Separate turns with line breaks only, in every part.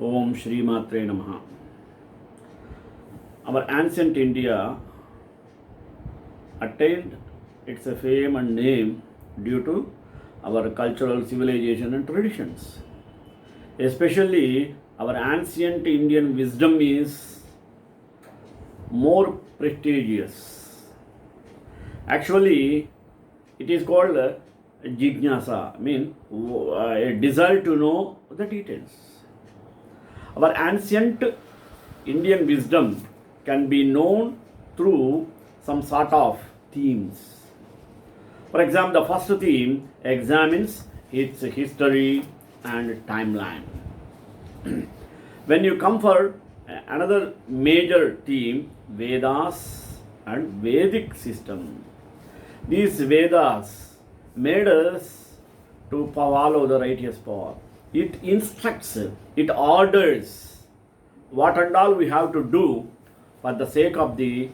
Om Shri Matre Namaha. Our ancient India attained its fame and name due to our cultural civilization and traditions. Especially our ancient Indian wisdom is more prestigious. Actually, it is called jignasa, a desire to know the details. Our ancient Indian wisdom can be known through some sort of themes. For example, the first theme examines its history and timeline. When you come for another major theme, Vedas and Vedic system. These Vedas made us to follow the righteous path. It instructs, it orders what and all we have to do for the sake of the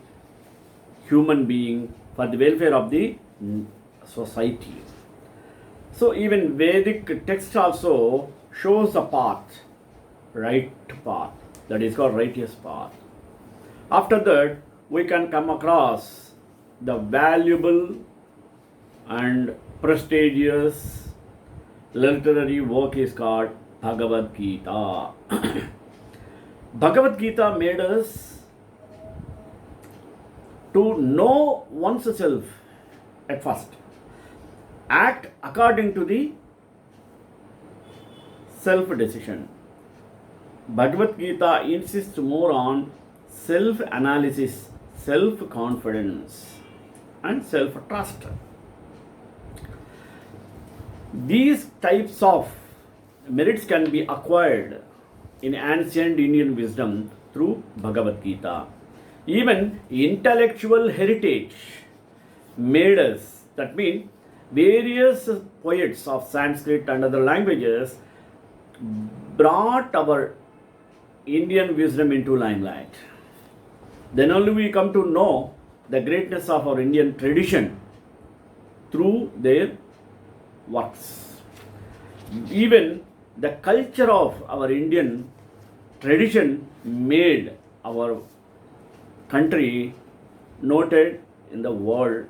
human being, for the welfare of the society. So even Vedic text also shows a path, right path, that is called righteous path. After that, we can come across the valuable and prestigious literary work is called Bhagavad Gita. Bhagavad Gita made us to know oneself at first, act according to the self-decision. Bhagavad Gita insists more on self-analysis, self-confidence and self-trust. These types of merits can be acquired in ancient Indian wisdom through Bhagavad Gita. Even intellectual heritage made us, that means various poets of Sanskrit and other languages brought our Indian wisdom into limelight. Then only we come to know the greatness of our Indian tradition through their works. Even the culture of our Indian tradition made our country noted in the world.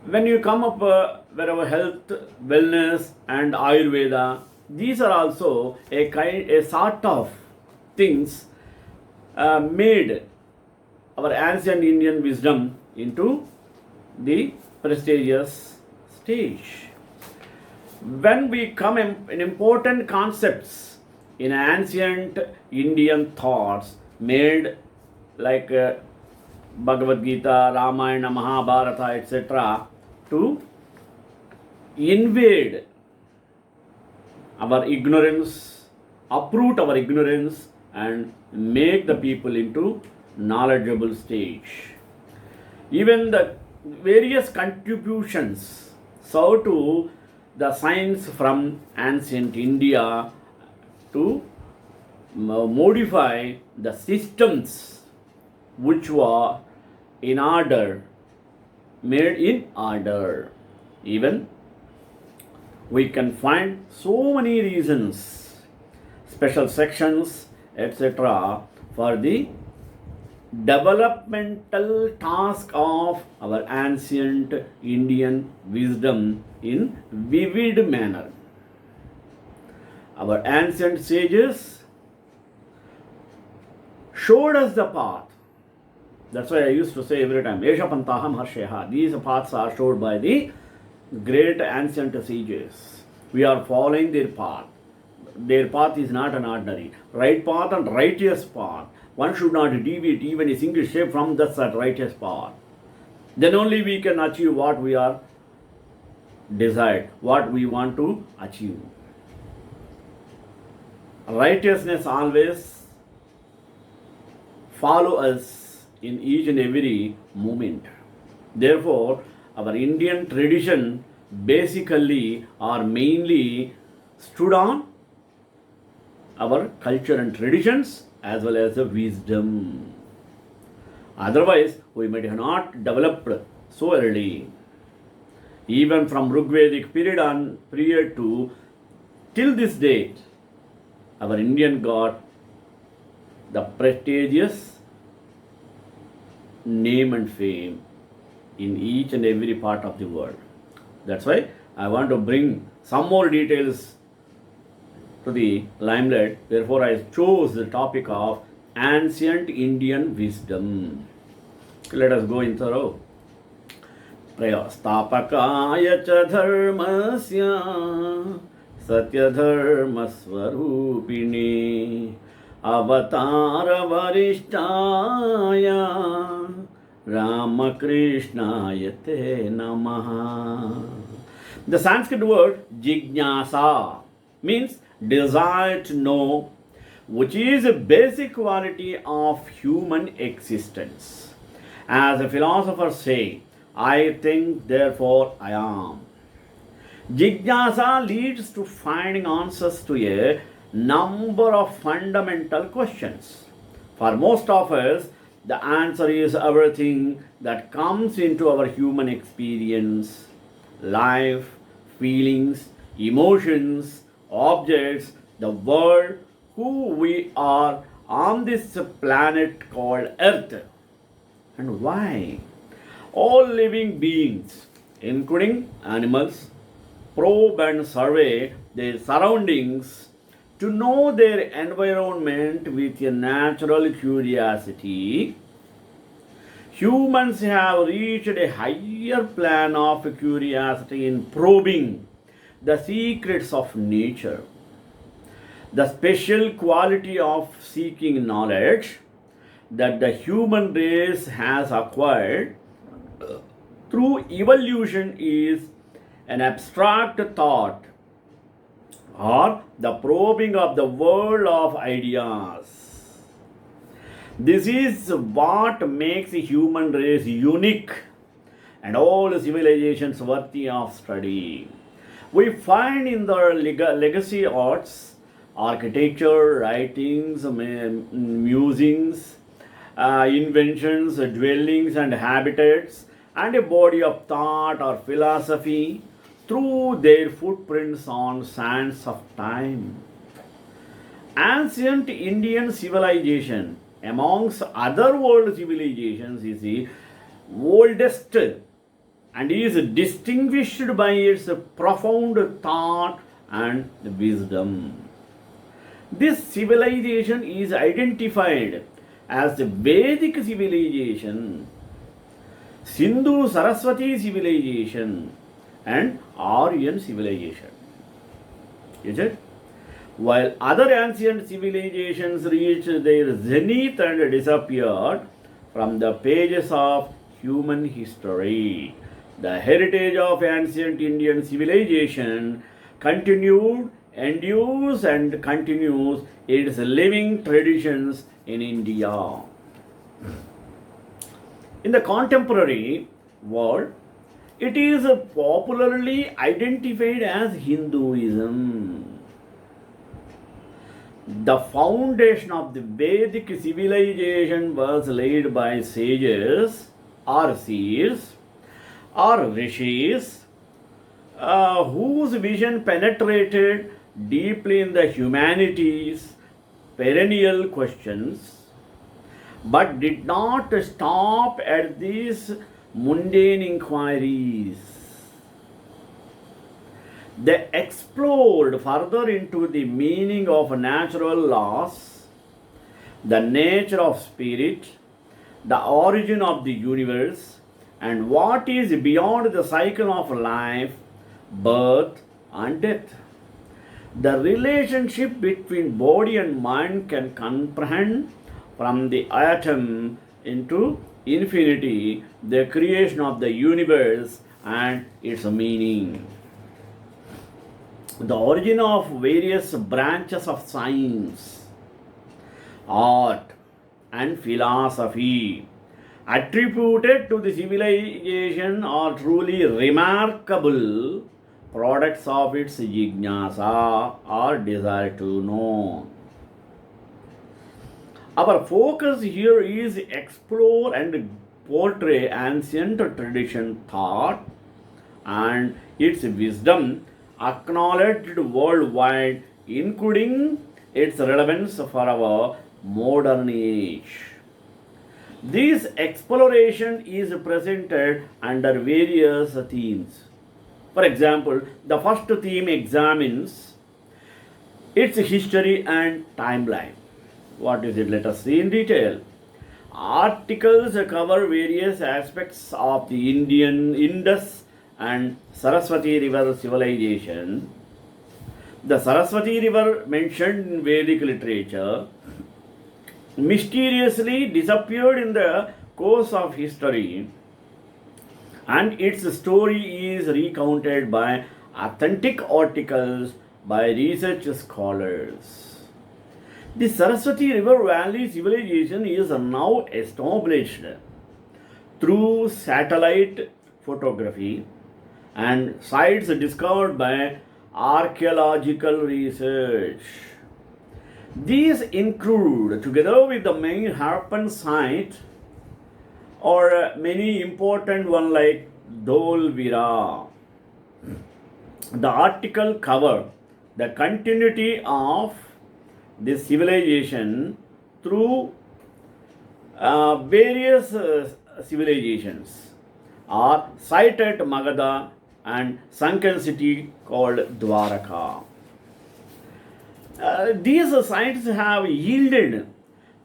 When you come up wherever health, wellness and Ayurveda, these are also a sort of things made our ancient Indian wisdom into the prestigious stage. When we come in important concepts in ancient Indian thoughts made like Bhagavad Gita, Ramayana, Mahabharata, etc. to invade our ignorance, uproot our ignorance and make the people into knowledgeable stage. Even the various contributions serve to the science from ancient India to modify the systems which were in order, made in order. Even we can find so many reasons, special sections, etc. for the developmental task of our ancient Indian wisdom in vivid manner. Our ancient sages showed us the path. That's why I used to say every time, Esha Pantaham Harsheha. These paths are showed by the great ancient sages. We are following their path. Their path is not an ordinary. Right path and righteous path. One should not deviate even a single step from that righteous path. Then only we can achieve what we are desired, what we want to achieve. Righteousness always follow us in each and every moment. Therefore, our Indian tradition basically or mainly stood on our culture and traditions as well as the wisdom. Otherwise, we might have not developed so early. Even from Rigvedic period to till this date, our Indian got the prestigious name and fame in each and every part of the world. That's why I want to bring some more details to the limelight. Therefore, I chose the topic of ancient Indian wisdom. Let us go in thorough. प्रयस्तापकाय च धर्मस्य सत्यधर्मस्वरूपिणे अवतारवरिष्ठाय रामकृष्णाय ते नमः. The Sanskrit word jignasa means desire to know, which is a basic quality of human existence. As a philosopher say, I think, therefore I am. Jignasa leads to finding answers to a number of fundamental questions. For most of us, the answer is everything that comes into our human experience, life, feelings, emotions, objects, the world, who we are on this planet called Earth, and why. All living beings, including animals, probe and survey their surroundings to know their environment with a natural curiosity. Humans have reached a higher plane of curiosity in probing the secrets of nature. The special quality of seeking knowledge that the human race has acquired through evolution is an abstract thought or the probing of the world of ideas. This is what makes the human race unique and all civilizations worthy of study. We find in their legacy arts, architecture, writings, musings, inventions, dwellings and habitats, and a body of thought or philosophy through their footprints on sands of time. Ancient Indian civilization, amongst other world civilizations, is the oldest and is distinguished by its profound thought and wisdom. This civilization is identified as the Vedic civilization, Sindhu Saraswati civilization, and Aryan civilization. Is it? While other ancient civilizations reached their zenith and disappeared from the pages of human history, the heritage of ancient Indian civilization endures and continues its living traditions in India. In the contemporary world, it is popularly identified as Hinduism. The foundation of the Vedic civilization was laid by sages or seers or rishis whose vision penetrated deeply in the humanities' perennial questions, but did not stop at these mundane inquiries. They explored further into the meaning of natural laws, the nature of spirit, the origin of the universe, and what is beyond the cycle of life, birth, and death. The relationship between body and mind can comprehend from the atom into infinity the creation of the universe and its meaning. The origin of various branches of science, art, and philosophy attributed to the civilization are truly remarkable products of its jignasa or desire to know. Our focus here is explore and portray ancient tradition thought and its wisdom acknowledged worldwide, including its relevance for our modern age. This exploration is presented under various themes. For example, the first theme examines its history and timeline. What is it? Let us see in detail. Articles cover various aspects of the Indian Indus and Saraswati River civilization. The Saraswati River, mentioned in Vedic literature, mysteriously disappeared in the course of history, and its story is recounted by authentic articles by research scholars. The Saraswati River Valley civilization is now established through satellite photography and sites discovered by archaeological research. These include, together with the main Harappan site, or many important ones like Dholvira. The article cover the continuity of this civilization through various civilizations are sited at Magadha and sunken city called Dwaraka. These sites have yielded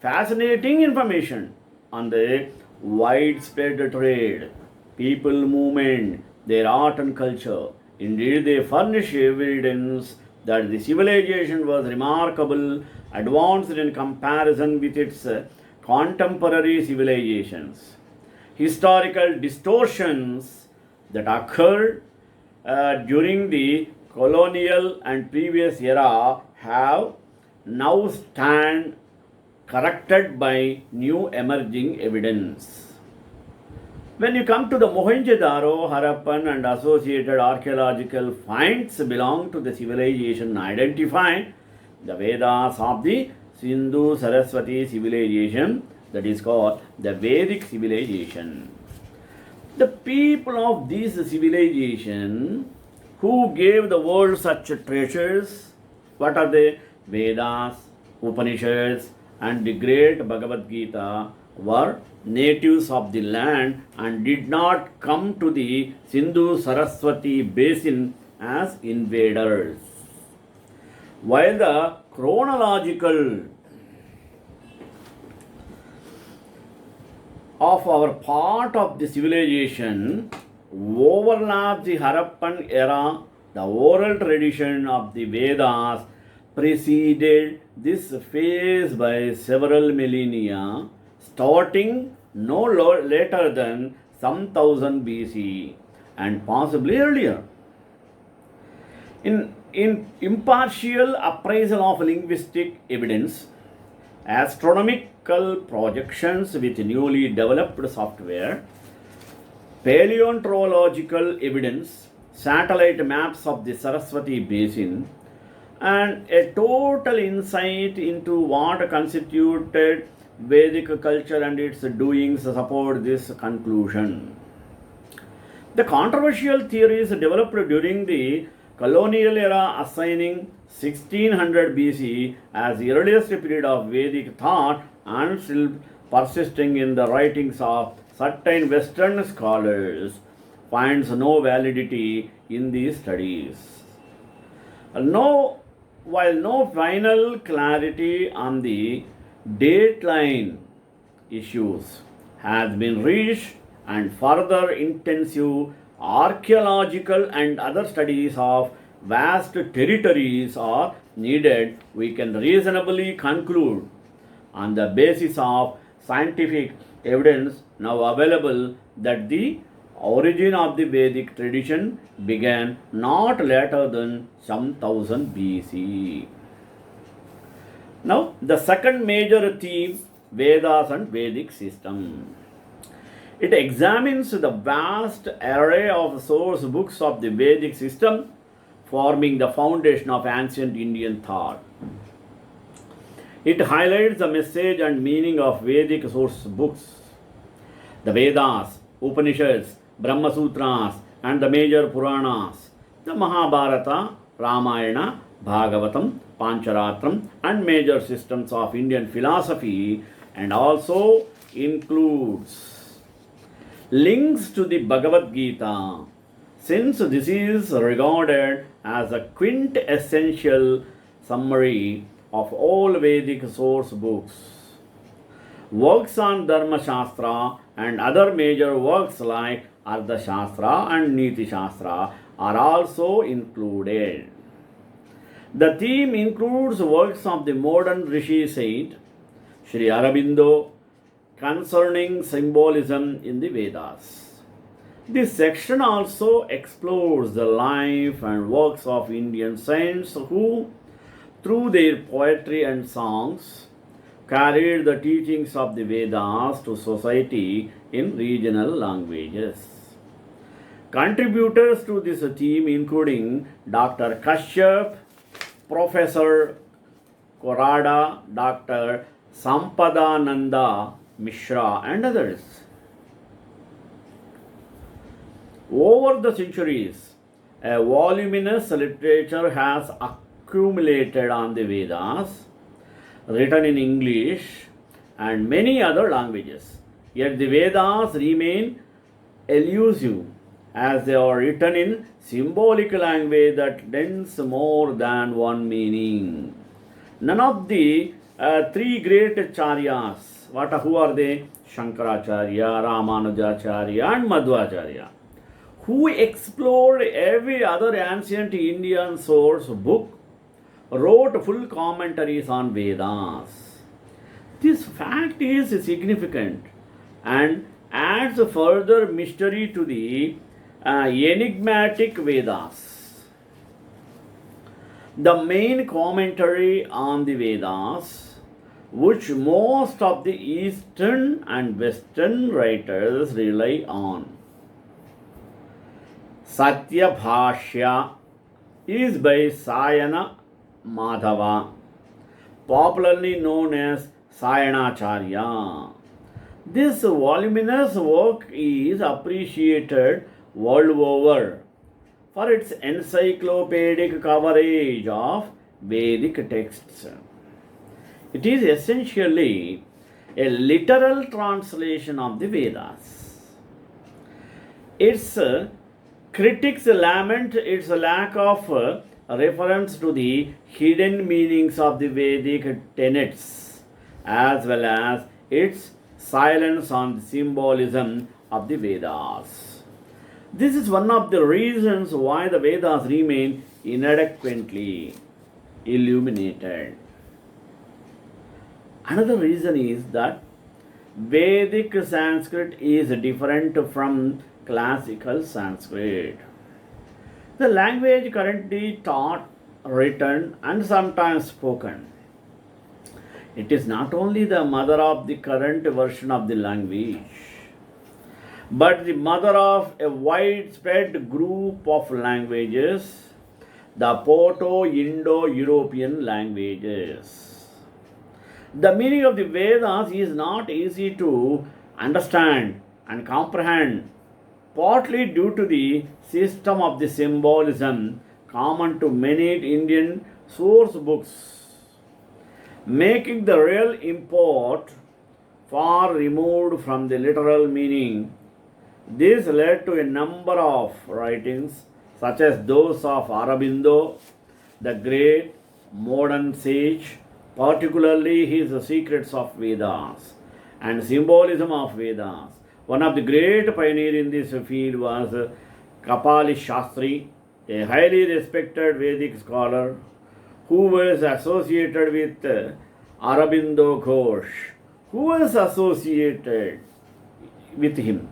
fascinating information on the widespread trade, people movement, their art and culture. Indeed, they furnish evidence that the civilization was remarkable, advanced in comparison with its contemporary civilizations. Historical distortions that occurred during the colonial and previous era have now stand corrected by new emerging evidence. When you come to the Mohenjo-daro, Harappan and associated archaeological finds belong to the civilization identified the Vedas of the Sindhu-Saraswati civilization, that is called the Vedic civilization. The people of this civilization who gave the world such treasures, what are they? Vedas, Upanishads and the great Bhagavad Gita, were natives of the land and did not come to the Sindhu-Saraswati basin as invaders. While the chronological of our part of the civilization overlaps the Harappan era, the oral tradition of the Vedas preceded this phase by several millennia, starting no later than some 1000 BC and possibly earlier. In impartial appraisal of linguistic evidence, astronomical projections with newly developed software, paleontological evidence, satellite maps of the Saraswati basin, and a total insight into what constituted Vedic culture and its doings support this conclusion. The controversial theories developed during the colonial era assigning 1600 BC as the earliest period of Vedic thought and still persisting in the writings of certain Western scholars finds no validity in these studies. While no final clarity on the dateline issues has been reached and further intensive archaeological and other studies of vast territories are needed, we can reasonably conclude on the basis of scientific evidence now available that the origin of the Vedic tradition began not later than some 1000 BC. Now, the second major theme, Vedas and Vedic system. It examines the vast array of source books of the Vedic system, forming the foundation of ancient Indian thought. It highlights the message and meaning of Vedic source books. The Vedas, Upanishads, Brahma Sutras, and the major Puranas, the Mahabharata, Ramayana, Bhagavatam, Pancharatram, and major systems of Indian philosophy, and also includes links to the Bhagavad Gita, since this is regarded as a quintessential summary of all Vedic source books. Works on Dharma Shastra and other major works like Ardha Shastra and Niti Shastra are also included. The theme includes works of the modern Rishi saint Sri Aurobindo concerning symbolism in the Vedas. This section also explores the life and works of Indian saints who, through their poetry and songs, carried the teachings of the Vedas to society in regional languages. Contributors to this theme including Dr. Kashyap, Professor Korada, Dr. Sampadananda Mishra, and others. Over the centuries, a voluminous literature has accumulated on the Vedas, written in English and many other languages. Yet the Vedas remain elusive as they are written in symbolic language that lends more than one meaning. None of the three great acharyas, who are they? Shankaracharya, Ramanujacharya, and Madhvacharya, who explored every other ancient Indian source book, wrote full commentaries on Vedas. This fact is significant and adds further mystery to the enigmatic Vedas. The main commentary on the Vedas, which most of the Eastern and Western writers rely on, Satya Bhashya, is by Sayana Madhava, popularly known as Sayanacharya. This voluminous work is appreciated world over for its encyclopedic coverage of Vedic texts. It is essentially a literal translation of the Vedas. Its critics lament its lack of reference to the hidden meanings of the Vedic tenets, as well as its silence on the symbolism of the Vedas. This is one of the reasons why the Vedas remain inadequately illuminated. Another reason is that Vedic Sanskrit is different from classical Sanskrit. The language currently taught, written, and sometimes spoken. It is not only the mother of the current version of the language, but the mother of a widespread group of languages, the Proto-Indo-European languages. The meaning of the Vedas is not easy to understand and comprehend, partly due to the system of the symbolism common to many Indian source books, making the real import far removed from the literal meaning. This led to a number of writings, such as those of Aurobindo, the great modern sage, particularly his Secrets of Vedas and Symbolism of Vedas. One of the great pioneers in this field was Kapali Shastri, a highly respected Vedic scholar who was associated with Aurobindo Ghosh, who was associated with him.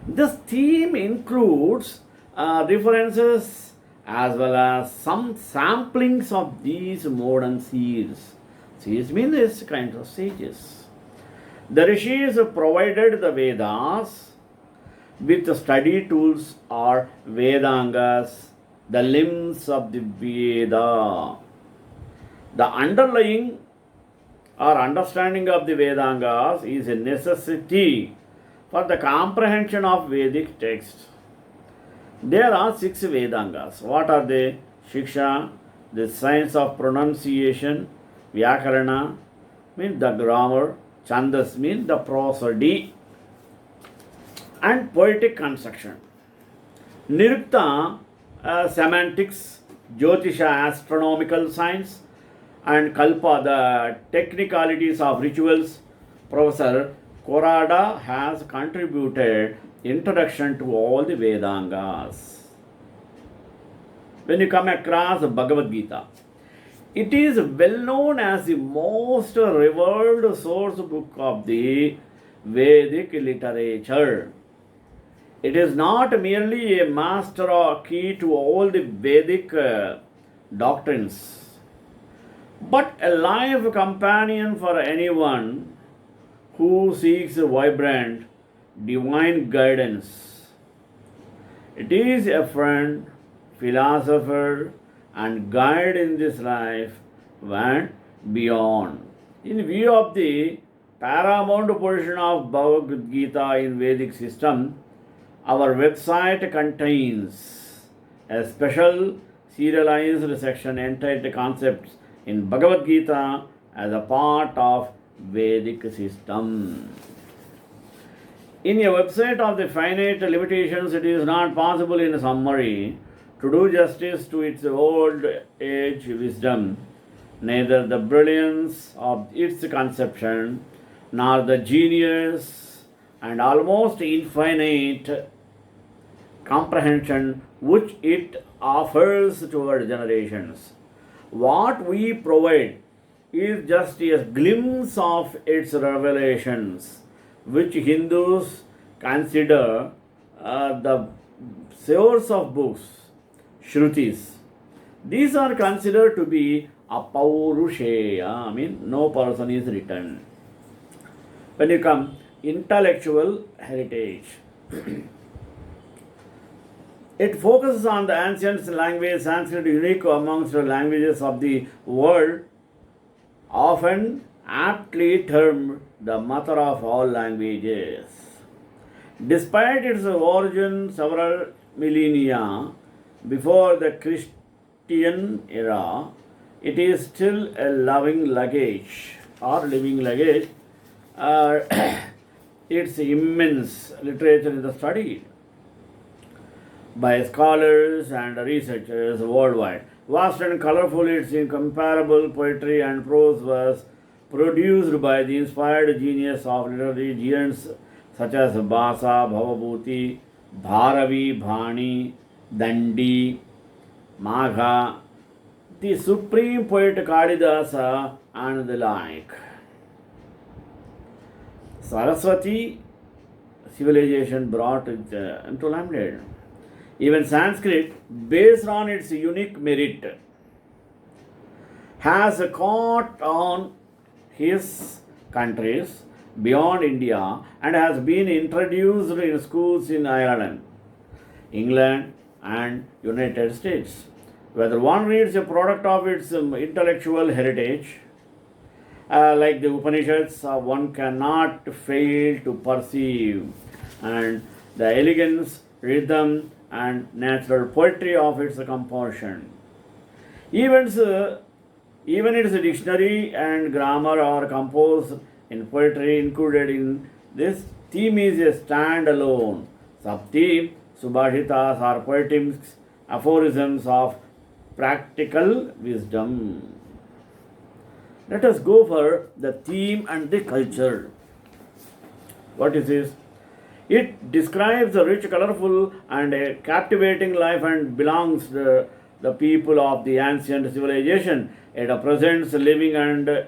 This theme includes references as well as some samplings of these modern seers. Seers mean this kind of sages. The rishis provided the Vedas with study tools or Vedangas, the limbs of the Veda. The underlying or understanding of the Vedangas is a necessity for the comprehension of Vedic texts. There are 6 Vedangas. What are they? Shiksha, the science of pronunciation, Vyakarana means the grammar, Chandas means the prosody, and poetic construction. Nirukta, semantics, Jyotisha, astronomical science, and Kalpa, the technicalities of rituals. Professor Korada has contributed introduction to all the Vedangas. When you come across Bhagavad Gita, it is well known as the most revered source book of the Vedic literature. It is not merely a master or key to all the Vedic doctrines, but a life companion for anyone who seeks vibrant divine guidance. It is a friend, philosopher, and guide in this life and beyond. In view of the paramount position of Bhagavad Gita in Vedic system, our website contains a special serialized section entitled Concepts in Bhagavad Gita as a part of Vedic system. In a website of the finite limitations, it is not possible in a summary to do justice to its old age wisdom, neither the brilliance of its conception, nor the genius and almost infinite comprehension which it offers to our generations. What we provide is just a glimpse of its revelations, which Hindus consider the source of books, Shrutis. These are considered to be apaurusheya, no person is written. When you come, intellectual heritage. It focuses on the ancient language, Sanskrit, unique amongst the languages of the world, often aptly termed the mother of all languages. Despite its origin several millennia before the Christian era, it is still a living language. Its immense literature is studied by scholars and researchers worldwide. Vast and colorful, its incomparable poetry and prose was produced by the inspired genius of literary giants such as Basa, Bhavabhuti, Bharavi, Bhani, Dandi, Magha, the supreme poet Kalidasa, and the like. Saraswati civilization brought it into limelight. Even Sanskrit, based on its unique merit, has caught on his countries beyond India and has been introduced in schools in Ireland, England, and United States. Whether one reads a product of its intellectual heritage, like the Upanishads, one cannot fail to perceive and the elegance, rhythm, and natural poetry of its composition. Even its dictionary and grammar are composed in poetry included in this. Theme is a stand-alone. Sub-theme, Subhashitas are poetics, aphorisms of practical wisdom. Let us go for the theme and the culture. What is this? It describes a rich, colorful, and a captivating life and belongs to the people of the ancient civilization. It represents living and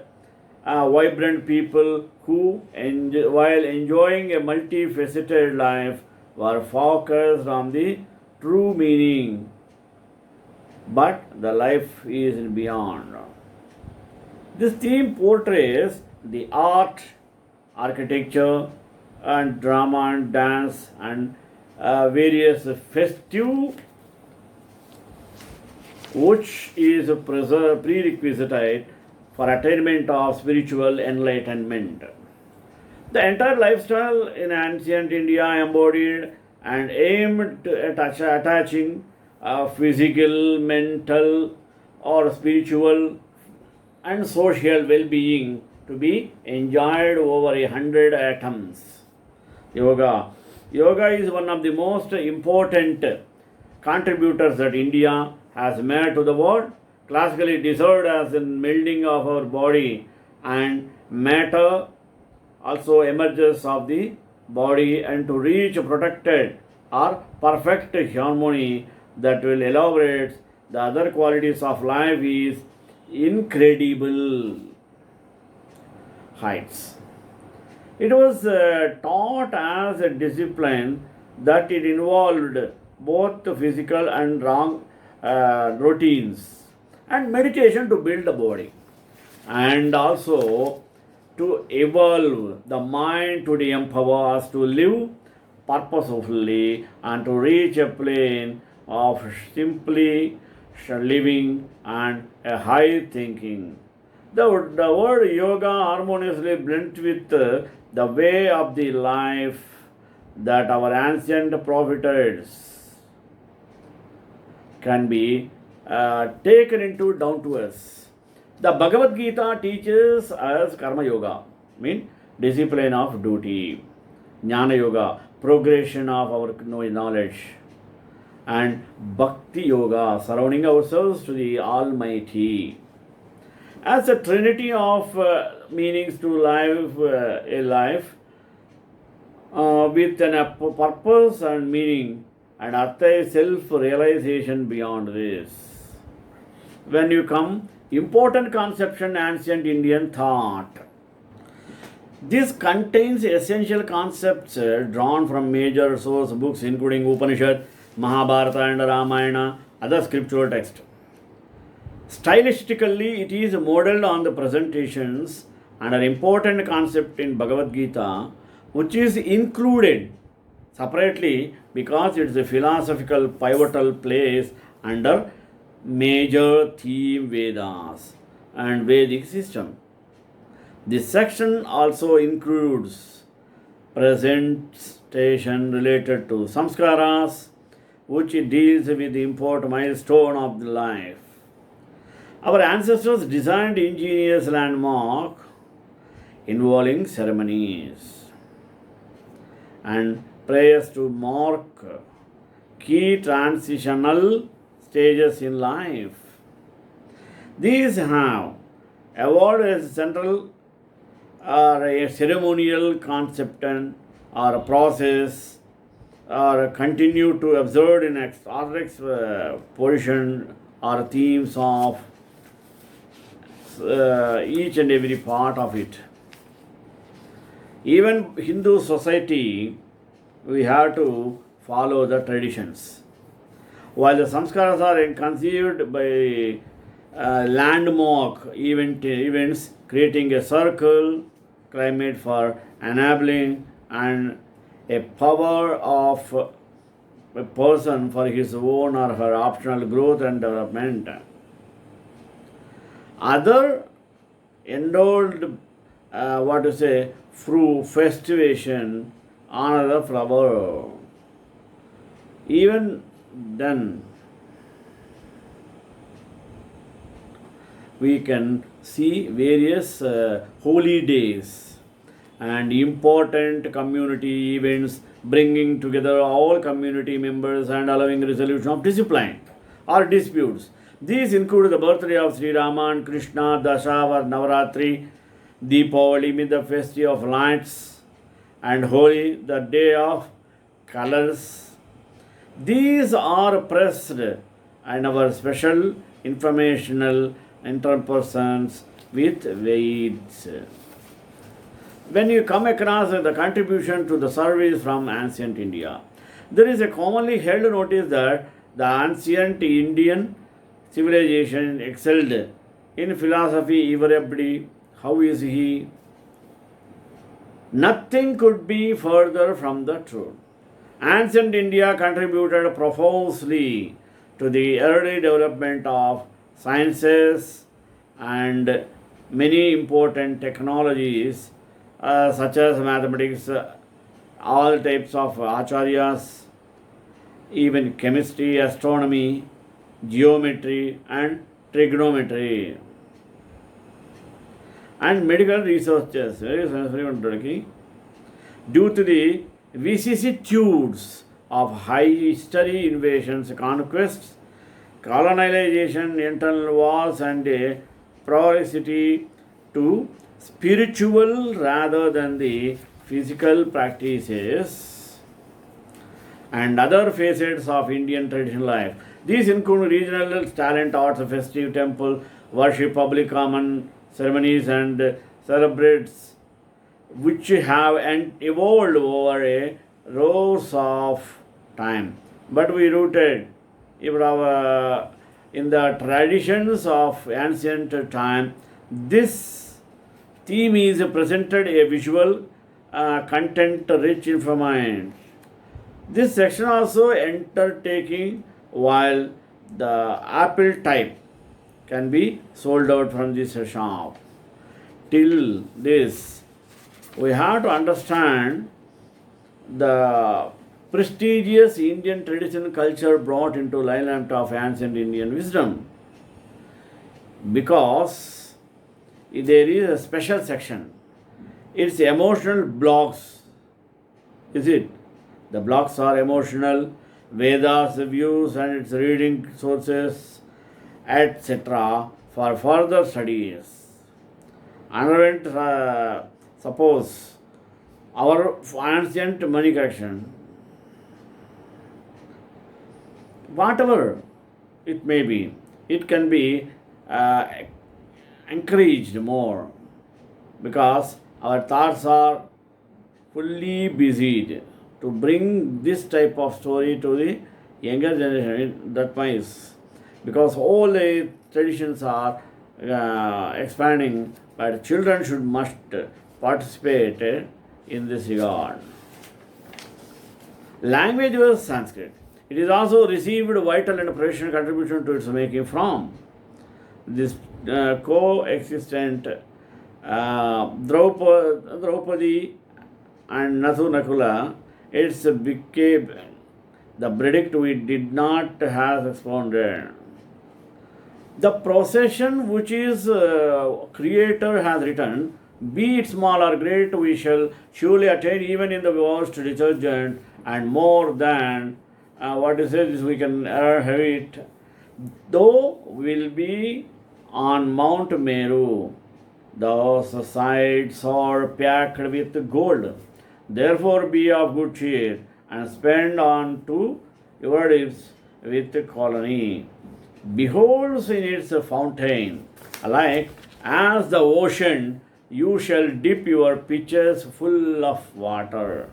vibrant people who, while enjoying a multifaceted life, were focused on the true meaning. But the life is beyond. This theme portrays the art, architecture, and drama and dance and various festive, which is a prerequisite for attainment of spiritual enlightenment. The entire lifestyle in ancient India embodied and aimed at attaching physical, mental, or spiritual and social well-being to be enjoyed over 100 atoms. Yoga. Yoga is one of the most important contributors that India has made to the world. Classically deserved as in melding of our body and matter also emerges of the body, and to reach protected or perfect harmony that will elaborate the other qualities of life is incredible heights. It was taught as a discipline that it involved both physical and wrong routines and meditation to build the body, and also to evolve the mind to the empower us to live purposefully and to reach a plane of simply living and a high thinking. The word yoga harmoniously blends with the way of the life that our ancient prophets can be taken into down to us. The Bhagavad Gita teaches us Karma Yoga, mean discipline of duty, Jnana Yoga, progression of our knowledge, and Bhakti Yoga, surrounding ourselves to the Almighty. As a trinity of meanings to life, a life with a purpose and meaning, and artha self-realization beyond this. When you come, important conception ancient Indian thought. This contains essential concepts drawn from major source books including Upanishad, Mahabharata and Ramayana, other scriptural texts. Stylistically, it is modeled on the presentations and an important concept in Bhagavad Gita, which is included separately because it is a philosophical pivotal place under major theme Vedas and Vedic system. This section also includes presentation related to samskaras, which deals with the important milestone of the life. Our ancestors designed ingenious landmark involving ceremonies and prayers to mark key transitional stages in life. These have evolved as central or a ceremonial concept and or a process or continue to observe in orthodox position or themes of each and every part of it. Even Hindu society, we have to follow the traditions. While the samskaras are conceived by landmark events creating a circle climate for enabling and a power of a person for his own or her optional growth and development. Other endowed, through festivation, honor the flower. Even then, we can see various holy days and important community events bringing together all community members and allowing resolution of discipline or disputes. These include the birthday of Sri Rama and Krishna, Dashavar, Navaratri, Deepavali, the festival of lights, and Holi, the day of colors. These are pressed and our special informational interpersons with Vedas. When you come across the contribution to the service from ancient India, there is a commonly held notice that the ancient Indian civilization excelled in philosophy. Everybody, how is he? Nothing could be further from the truth. Ancient India contributed profoundly to the early development of sciences and many important technologies such as mathematics, all types of acharyas, even chemistry, astronomy, geometry, and trigonometry, and medical researchers. Due to the vicissitudes of high history, invasions, conquests, colonization, internal wars, and a propensity to spiritual rather than the physical practices and other facets of Indian traditional life. These include regional talent, arts, festive temple, worship, public common ceremonies, and celebrates which have evolved over a rows of time. But we rooted in the traditions of ancient time. This theme is presented a visual content rich information. This section also entertaining while the apple type can be sold out from this shop. Till this, we have to understand the prestigious Indian traditional culture brought into light of ancient Indian wisdom, because there is a special section. It's emotional blocks. Is it? The blocks are emotional, Vedas views and its reading sources, etc. for further studies. Another suppose our ancient money collection, whatever it may be, it can be encouraged more, because our thoughts are fully busied to bring this type of story to the younger generation. That means because all the traditions are expanding, but children must participate in this regard. Language was Sanskrit. It is also received vital and professional contribution to its making from this coexistent Draupadi and Nathu Nakula. It's became the verdict we did not have expounded. The procession which is creator has written, be it small or great, we shall surely attain even in the worst detergent, and more than what is it is we can have it, though will be on Mount Meru. Those sides are packed with gold. Therefore be of good cheer, and spend on to your lips with colony. Beholds in its fountain, alike as the ocean, you shall dip your pitchers full of water.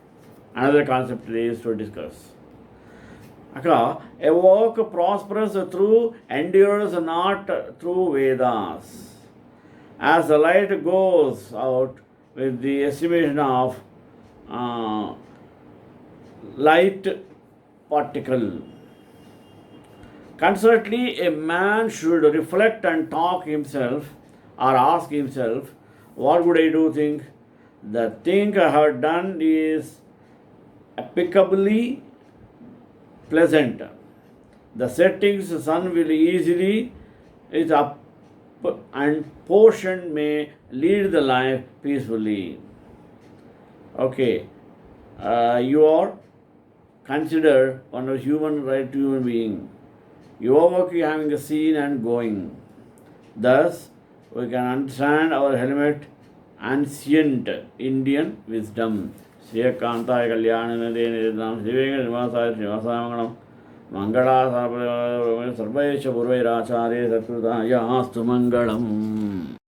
Another concept is to discuss. A work prospers through endures, not through Vedas. As the light goes out with the estimation of light particle. Constantly, a man should reflect and talk himself or ask himself, what would I do think? The thing I have done is applicably pleasant. The settings sun will easily is up, and portion may lead the life peacefully. Okay, you are considered one of human right to human being. Your work is having a scene and going. Thus, we can understand our helmet ancient Indian wisdom. Sriyakanthaya Kalyananade Nidam Srivenga Nimasaya Srivasamangalam Mangala Sarvayesha Purvairacharya Sakrutaya Astu Mangalam.